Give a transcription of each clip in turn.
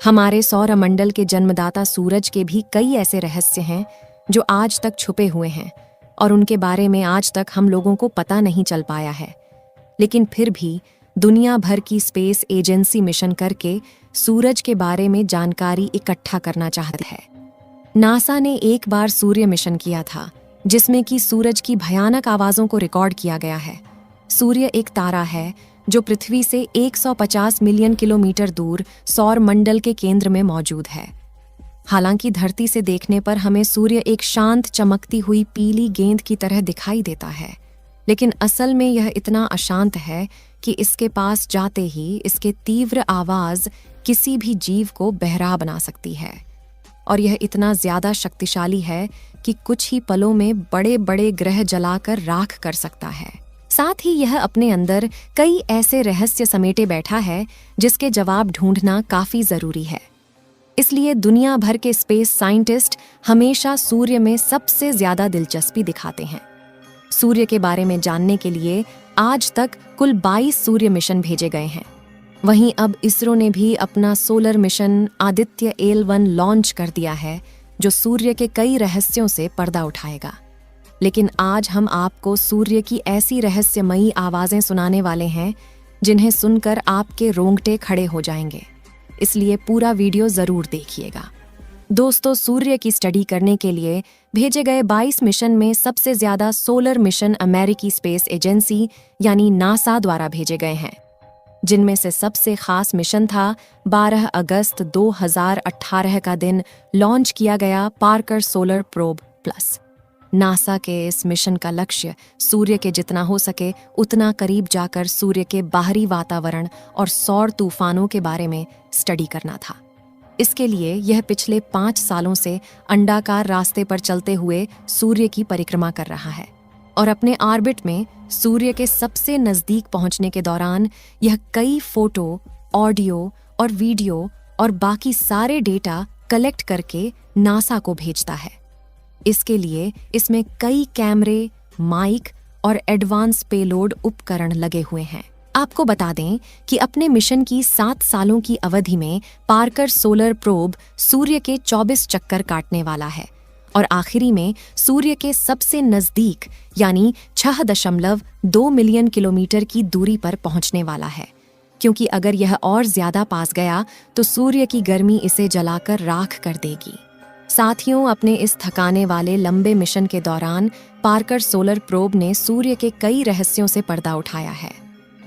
हमारे सौरमंडल के जन्मदाता सूरज के भी कई ऐसे रहस्य हैं जो आज तक छुपे हुए हैं और उनके बारे में आज तक हम लोगों को पता नहीं चल पाया है। लेकिन फिर भी दुनिया भर की स्पेस एजेंसी मिशन करके सूरज के बारे में जानकारी इकट्ठा करना चाहती है। नासा ने एक बार सूर्य मिशन किया था जिसमें कि सूरज की भयानक आवाज़ों को रिकॉर्ड किया गया है। सूर्य एक तारा है जो पृथ्वी से 150 मिलियन किलोमीटर दूर सौर मंडल के केंद्र में मौजूद है। हालांकि धरती से देखने पर हमें सूर्य एक शांत चमकती हुई पीली गेंद की तरह दिखाई देता है, लेकिन असल में यह इतना अशांत है कि इसके पास जाते ही इसके तीव्र आवाज़ किसी भी जीव को बहरा बना सकती है। और यह इतना ज़्यादा शक्तिशाली है कि कुछ ही पलों में बड़े बड़े ग्रह जलाकर राख कर सकता है। साथ ही यह अपने अंदर कई ऐसे रहस्य समेटे बैठा है जिसके जवाब ढूंढना काफ़ी ज़रूरी है। इसलिए दुनिया भर के स्पेस साइंटिस्ट हमेशा सूर्य में सबसे ज़्यादा दिलचस्पी दिखाते हैं। सूर्य के बारे में जानने के लिए आज तक कुल 22 सूर्य मिशन भेजे गए हैं। वहीं अब इसरो ने भी अपना solar mission Aditya L1 launch कर दिया है जो सूर्य के कई रहस्यों से पर्दा उठाएगा। लेकिन आज हम आपको सूर्य की ऐसी रहस्यमयी आवाज़ें सुनाने वाले हैं जिन्हें सुनकर आपके रोंगटे खड़े हो जाएंगे। इसलिए पूरा वीडियो ज़रूर देखिएगा। दोस्तों, सूर्य की स्टडी करने के लिए भेजे गए 22 मिशन में सबसे ज़्यादा सोलर मिशन अमेरिकी स्पेस एजेंसी यानी नासा द्वारा भेजे गए हैं, जिनमें से सबसे खास मिशन था 12 अगस्त 2018 का दिन लॉन्च किया गया Parker solar probe plus. NASA के इस मिशन का लक्ष्य सूर्य के जितना हो सके उतना करीब जाकर सूर्य के बाहरी वातावरण और सौर तूफानों के बारे में स्टडी करना था। इसके लिए यह पिछले 5 सालों से अंडाकार रास्ते पर चलते हुए सूर्य की परिक्रमा कर रहा है और अपने ऑर्बिट में सूर्य के सबसे नज़दीक पहुंचने के दौरान यह कई फोटो, ऑडियो और वीडियो और बाकी सारे डेटा कलेक्ट करके नासा को भेजता है। इसके लिए इसमें कई कैमरे, माइक और एडवांस पेलोड उपकरण लगे हुए हैं। आपको बता दें कि अपने मिशन की 7 सालों की अवधि में पार्कर सोलर प्रोब सूर्य के 24 चक्कर काटने वाला है और आखिरी में सूर्य के सबसे नज़दीक यानी 6.2 मिलियन किलोमीटर की दूरी पर पहुंचने वाला है, क्योंकि अगर यह और ज़्यादा पास गया तो सूर्य की गर्मी इसे जलाकर राख कर देगी। साथियों, अपने इस थकाने वाले लंबे मिशन के दौरान पार्कर सोलर प्रोब ने सूर्य के कई रहस्यों से पर्दा उठाया है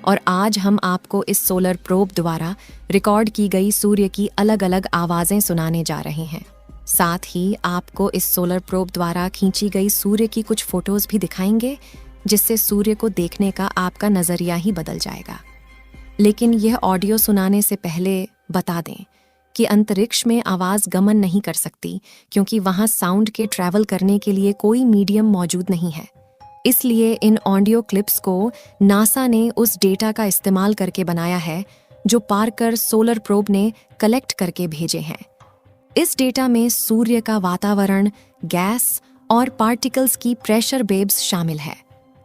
और आज हम आपको इस सोलर प्रोब द्वारा रिकॉर्ड की गई सूर्य की अलग अलग आवाज़ें सुनाने जा रहे हैं। साथ ही आपको इस सोलर प्रोब द्वारा खींची गई सूर्य की कुछ फोटोज़ भी दिखाएंगे जिससे सूर्य को देखने का आपका नज़रिया ही बदल जाएगा। लेकिन यह ऑडियो सुनाने से पहले बता दें कि अंतरिक्ष में आवाज़ गमन नहीं कर सकती, क्योंकि वहाँ साउंड के ट्रैवल करने के लिए कोई मीडियम मौजूद नहीं है। इसलिए इन ऑडियो क्लिप्स को नासा ने उस डेटा का इस्तेमाल करके बनाया है जो पार्कर सोलर प्रोब ने कलेक्ट करके भेजे हैं। इस डेटा में सूर्य का वातावरण, गैस और पार्टिकल्स की प्रेशर वेव्स शामिल है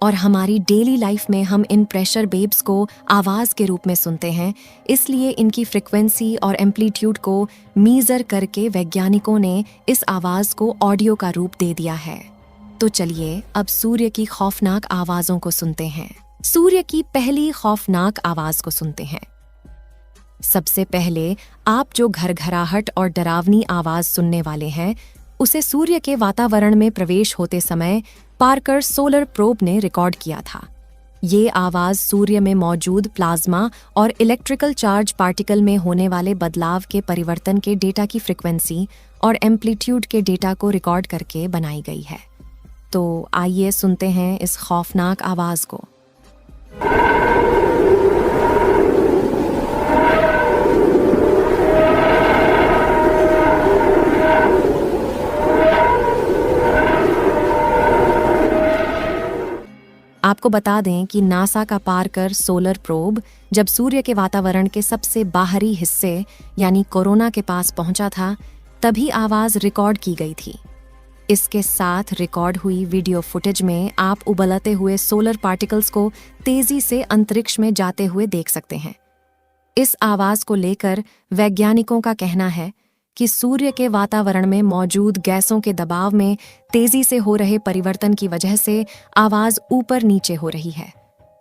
और हमारी डेली लाइफ में हम इन प्रेशर वेव्स को आवाज़ के रूप में सुनते हैं। इसलिए इनकी फ्रिक्वेंसी और एम्पलीट्यूड को मीज़र करके वैज्ञानिकों ने इस आवाज़ को ऑडियो का रूप दे दिया है। तो चलिए अब सूर्य की खौफनाक आवाज़ों को सुनते हैं। सूर्य की पहली खौफनाक आवाज़ को सुनते हैं। सबसे पहले आप जो घरघराहट और डरावनी आवाज़ सुनने वाले हैं उसे सूर्य के वातावरण में प्रवेश होते समय पार्कर सोलर प्रोब ने रिकॉर्ड किया था। ये आवाज़ सूर्य में मौजूद प्लाज्मा और इलेक्ट्रिकल चार्ज पार्टिकल में होने वाले बदलाव के परिवर्तन के डेटा की फ्रिक्वेंसी और एम्पलीट्यूड के डेटा को रिकॉर्ड करके बनाई गई है। तो आइए सुनते हैं इस खौफनाक आवाज़ को। आपको बता दें कि नासा का पार्कर सोलर प्रोब जब सूर्य के वातावरण के सबसे बाहरी हिस्से यानी कोरोना के पास पहुंचा था तभी आवाज़ रिकॉर्ड की गई थी। इसके साथ रिकॉर्ड हुई वीडियो फुटेज में आप उबलते हुए सोलर पार्टिकल्स को तेजी से अंतरिक्ष में जाते हुए देख सकते हैं। इस आवाज को लेकर वैज्ञानिकों का कहना है कि सूर्य के वातावरण में मौजूद गैसों के दबाव में तेजी से हो रहे परिवर्तन की वजह से आवाज ऊपर नीचे हो रही है।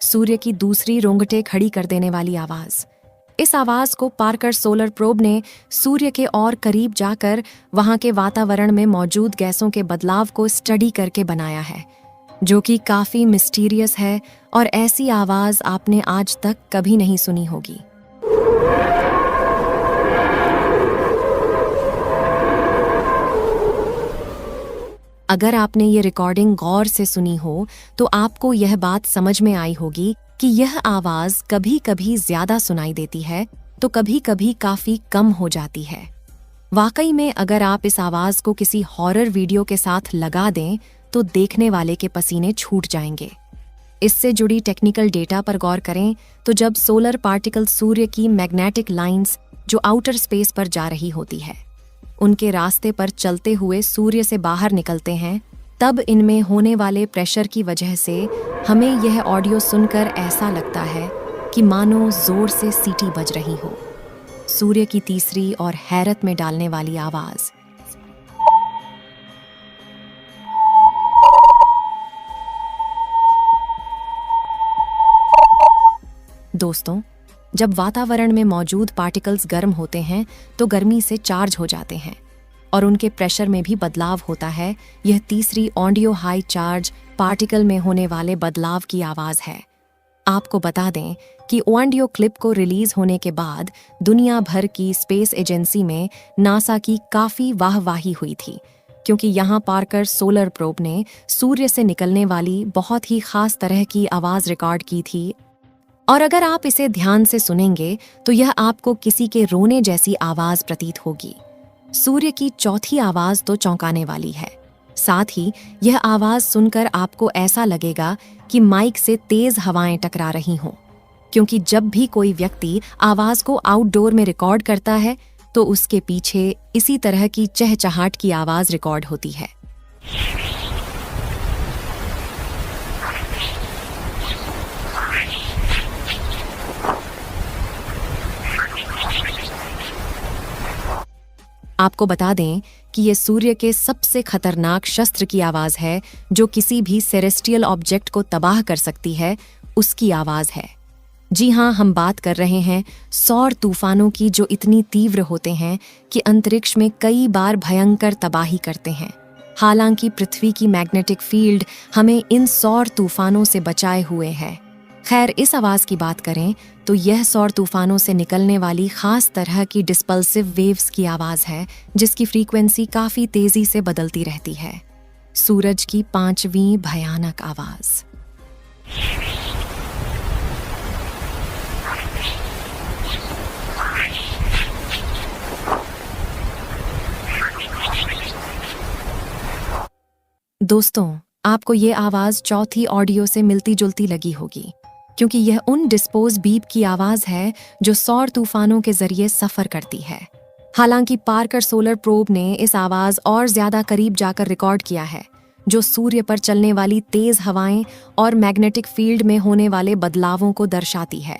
सूर्य की दूसरी रोंगटे खड़ी कर देने वाली आवाज। इस आवाज को पार्कर सोलर प्रोब ने सूर्य के और करीब जाकर वहां के वातावरण में मौजूद गैसों के बदलाव को स्टडी करके बनाया है, जो कि काफी मिस्टीरियस है और ऐसी आवाज आपने आज तक कभी नहीं सुनी होगी। अगर आपने ये रिकॉर्डिंग गौर से सुनी हो तो आपको यह बात समझ में आई होगी कि यह आवाज कभी कभी ज्यादा सुनाई देती है तो कभी कभी काफी कम हो जाती है। वाकई में अगर आप इस आवाज को किसी हॉरर वीडियो के साथ लगा दें तो देखने वाले के पसीने छूट जाएंगे। इससे जुड़ी टेक्निकल डेटा पर गौर करें तो जब सोलर पार्टिकल सूर्य की मैग्नेटिक लाइंस जो आउटर स्पेस पर जा रही होती है उनके रास्ते पर चलते हुए सूर्य से बाहर निकलते हैं, तब इनमें होने वाले प्रेशर की वजह से हमें यह ऑडियो सुनकर ऐसा लगता है कि मानो जोर से सीटी बज रही हो। सूर्य की तीसरी और हैरत में डालने वाली आवाज। दोस्तों, जब वातावरण में मौजूद पार्टिकल्स गर्म होते हैं तो गर्मी से चार्ज हो जाते हैं और उनके प्रेशर में भी बदलाव होता है। यह तीसरी ऑडियो हाई चार्ज पार्टिकल में होने वाले बदलाव की आवाज है। आपको बता दें कि ऑडियो क्लिप को रिलीज होने के बाद दुनिया भर की स्पेस एजेंसी में नासा की काफी वाहवाही हुई थी, क्योंकि यहाँ पार्कर सोलर प्रोब ने सूर्य से निकलने वाली बहुत ही खास तरह की आवाज रिकॉर्ड की थी। और अगर आप इसे ध्यान से सुनेंगे तो यह आपको किसी के रोने जैसी आवाज प्रतीत होगी। सूर्य की चौथी आवाज तो चौंकाने वाली है। साथ ही यह आवाज सुनकर आपको ऐसा लगेगा कि माइक से तेज हवाएं टकरा रही हों, क्योंकि जब भी कोई व्यक्ति आवाज को आउटडोर में रिकॉर्ड करता है तो उसके पीछे इसी तरह की चहचहाट की आवाज रिकॉर्ड होती है। आपको बता दें कि ये सूर्य के सबसे खतरनाक शस्त्र की आवाज है, जो किसी भी सेरेस्टियल ऑब्जेक्ट को तबाह कर सकती है, उसकी आवाज है। जी हाँ, हम बात कर रहे हैं सौर तूफानों की, जो इतनी तीव्र होते हैं कि अंतरिक्ष में कई बार भयंकर तबाही करते हैं। हालांकि पृथ्वी की मैग्नेटिक फील्ड हमें इन सौर तूफानों से बचाए हुए है। खैर, इस आवाज की बात करें तो यह सौर तूफानों से निकलने वाली खास तरह की डिस्पल्सिव वेव्स की आवाज है, जिसकी फ्रीक्वेंसी काफी तेजी से बदलती रहती है। सूरज की पांचवीं भयानक आवाज। दोस्तों, आपको ये आवाज चौथी ऑडियो से मिलती जुलती लगी होगी, क्योंकि यह उन डिस्पोज बीप की आवाज है जो सौर तूफानों के जरिए सफर करती है। हालांकि पार्कर सोलर प्रोब ने इस आवाज और ज्यादा करीब जाकर रिकॉर्ड किया है, जो सूर्य पर चलने वाली तेज हवाएं और मैग्नेटिक फील्ड में होने वाले बदलावों को दर्शाती है।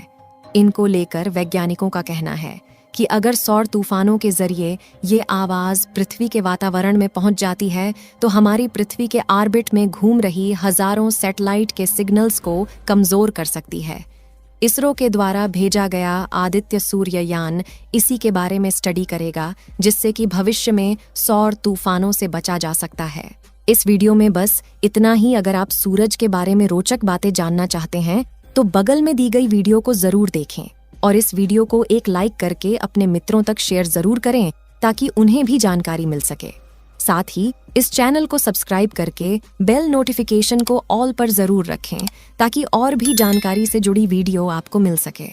इनको लेकर वैज्ञानिकों का कहना है कि अगर सौर तूफानों के जरिए ये आवाज पृथ्वी के वातावरण में पहुंच जाती है तो हमारी पृथ्वी के ऑर्बिट में घूम रही हजारों सैटेलाइट के सिग्नल्स को कमजोर कर सकती है। इसरो के द्वारा भेजा गया आदित्य सूर्ययान इसी के बारे में स्टडी करेगा, जिससे कि भविष्य में सौर तूफानों से बचा जा सकता है। इस वीडियो में बस इतना ही। अगर आप सूरज के बारे में रोचक बातें जानना चाहते हैं तो बगल में दी गई वीडियो को जरूर देखें और इस वीडियो को एक लाइक करके अपने मित्रों तक शेयर जरूर करें, ताकि उन्हें भी जानकारी मिल सके। साथ ही इस चैनल को सब्सक्राइब करके बेल नोटिफिकेशन को ऑल पर जरूर रखें, ताकि और भी जानकारी से जुड़ी वीडियो आपको मिल सके।